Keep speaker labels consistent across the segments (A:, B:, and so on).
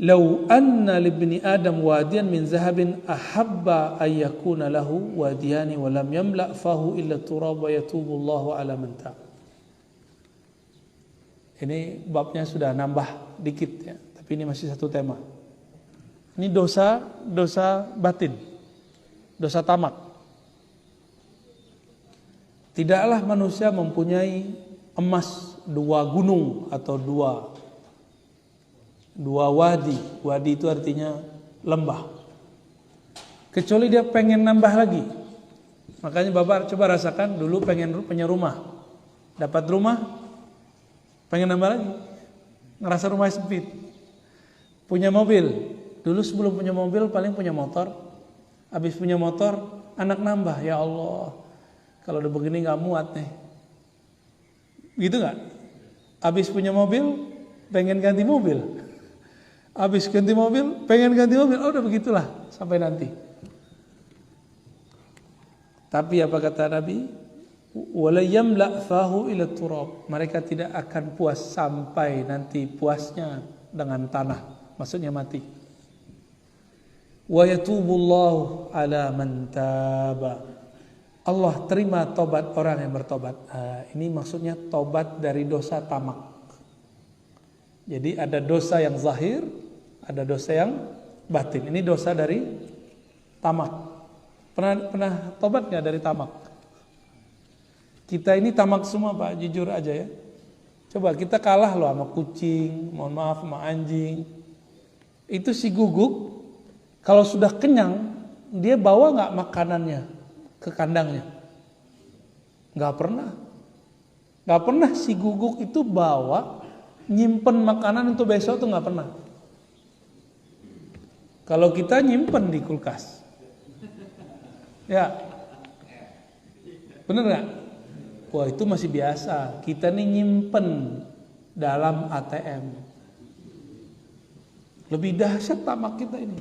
A: "Lau anna libni Adam wadiyan min zahabin ahabba ayyakuna lahu wadiyani wa lam yamla' fahu illa turab wa yatubu Allahu ala man ta'a." Ini babnya sudah nambah dikit ya, tapi ini masih satu tema. Ini dosa batin, dosa tamak. Tidaklah manusia mempunyai emas 2 gunung atau dua wadi. Wadi itu artinya lembah. Kecuali dia pengen nambah lagi. Makanya Bapak coba rasakan dulu pengen punya rumah. Dapat rumah, pengen nambah lagi. Ngerasa rumah sempit. Punya mobil. Dulu sebelum punya mobil paling punya motor. Habis punya motor, anak nambah. Ya Allah, kalau udah begini gak muat nih. Gitu gak? Habis punya mobil, pengen ganti mobil. Habis ganti mobil, pengen ganti mobil. Oh udah begitulah sampai nanti. Tapi apa kata Nabi? "Wala yamla' fahu ila turab." Mereka tidak akan puas sampai nanti puasnya dengan tanah. Maksudnya mati. "Wa yatubullahu ala man taba." Allah terima tobat orang yang bertobat. Ini maksudnya tobat dari dosa tamak. Jadi ada dosa yang zahir, ada dosa yang batin. Ini dosa dari tamak. Pernah tobat nggak dari tamak? Kita ini tamak semua Pak, jujur aja ya. Coba kita kalah loh sama kucing, mohon maaf sama anjing. Itu si guguk, kalau sudah kenyang, dia bawa nggak makanannya ke kandangnya? Nggak pernah. Nggak pernah si guguk itu bawa nyimpen makanan untuk besok tuh nggak pernah. Kalau kita nyimpen di kulkas, ya, bener nggak? Wah itu masih biasa. Kita nih nyimpen dalam ATM. Lebih dahsyat tamak kita ini.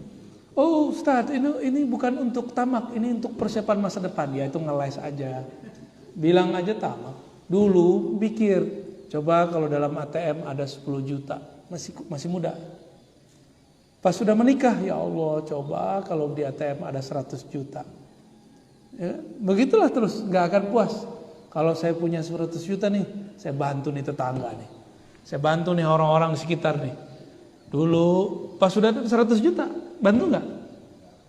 A: Oh Ustaz, ini bukan untuk tamak, ini untuk persiapan masa depan. Ya itu ngeles aja. Bilang aja tamak. Dulu pikir, coba kalau dalam ATM ada 10 juta, masih muda. Pas sudah menikah, ya Allah, coba kalau di ATM ada 100 juta. Ya, begitulah terus, nggak akan puas. Kalau saya punya 100 juta nih, saya bantu nih tetangga nih. Saya bantu nih orang-orang di sekitar nih. Dulu pas sudah ada 100 juta, bantu nggak?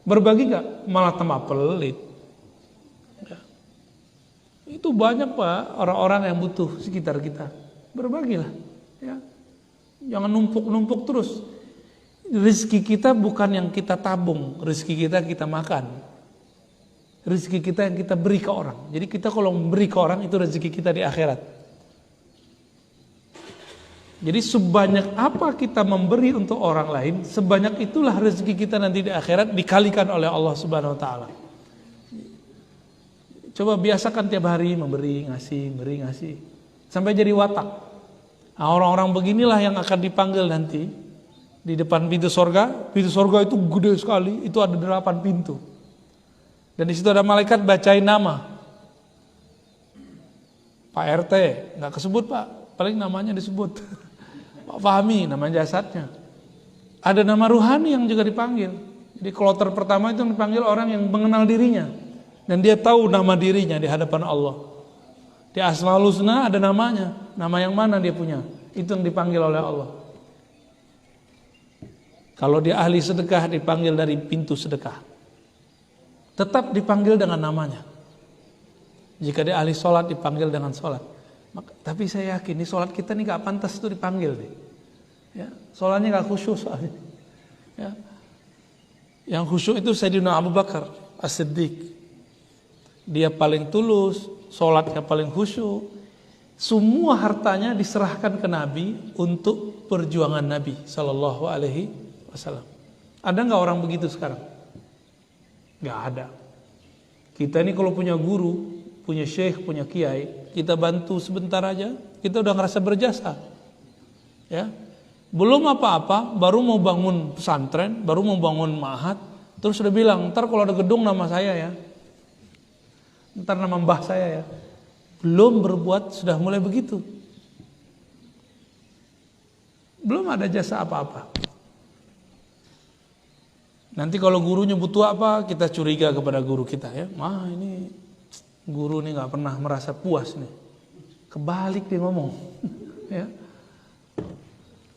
A: Berbagi nggak? Malah tambah pelit. Ya. Itu banyak Pak orang-orang yang butuh sekitar kita. Berbagilah. Ya. Jangan numpuk-numpuk terus. Rezeki kita bukan yang kita tabung, rezeki kita makan. Rezeki kita yang kita beri ke orang. Jadi kita kalau memberi ke orang itu rezeki kita di akhirat. Jadi sebanyak apa kita memberi untuk orang lain, sebanyak itulah rezeki kita nanti di akhirat dikalikan oleh Allah Subhanahu wa taala. Coba biasakan tiap hari memberi, ngasih. Sampai jadi watak. Nah, orang-orang beginilah yang akan dipanggil nanti di depan pintu surga. Pintu surga itu gede sekali, itu ada 8 pintu. Dan di situ ada malaikat bacain nama. Pak RT, nggak kesebut Pak, paling namanya disebut. Pak Fahmi, nama jasadnya. Ada nama ruhani yang juga dipanggil. Jadi kloter pertama itu dipanggil orang yang mengenal dirinya. Dan dia tahu nama dirinya di hadapan Allah. Di Asmaul Husna ada namanya. Nama yang mana dia punya. Itu yang dipanggil oleh Allah. Kalau dia ahli sedekah dipanggil dari pintu sedekah. Tetap dipanggil dengan namanya. Jika dia ahli sholat dipanggil dengan sholat. Tapi saya yakin ini sholat kita nih gak pantas itu dipanggil deh. Ya, sholatnya gak khusyuk soalnya. Ya. Yang khusyuk itu Sayyidina Abu Bakar As-Siddiq. Dia paling tulus, sholatnya paling khusyuk. Semua hartanya diserahkan ke Nabi untuk perjuangan Nabi Sallallahu Alaihi Wasallam. Ada nggak orang begitu sekarang? Nggak ada. Kita ini kalau punya guru, punya syekh, punya kiai, kita bantu sebentar aja, kita udah ngerasa berjasa. Ya, belum apa-apa, baru mau bangun pesantren, baru mau bangun ma'had, terus udah bilang, ntar kalau ada gedung nama saya ya, ntar nama mbah saya ya. Belum berbuat sudah mulai begitu. Belum ada jasa apa-apa. Nanti kalau gurunya butuh apa, kita curiga kepada guru kita ya. Wah ini guru ini nggak pernah merasa puas nih. Kebalik dia ngomong. Ya.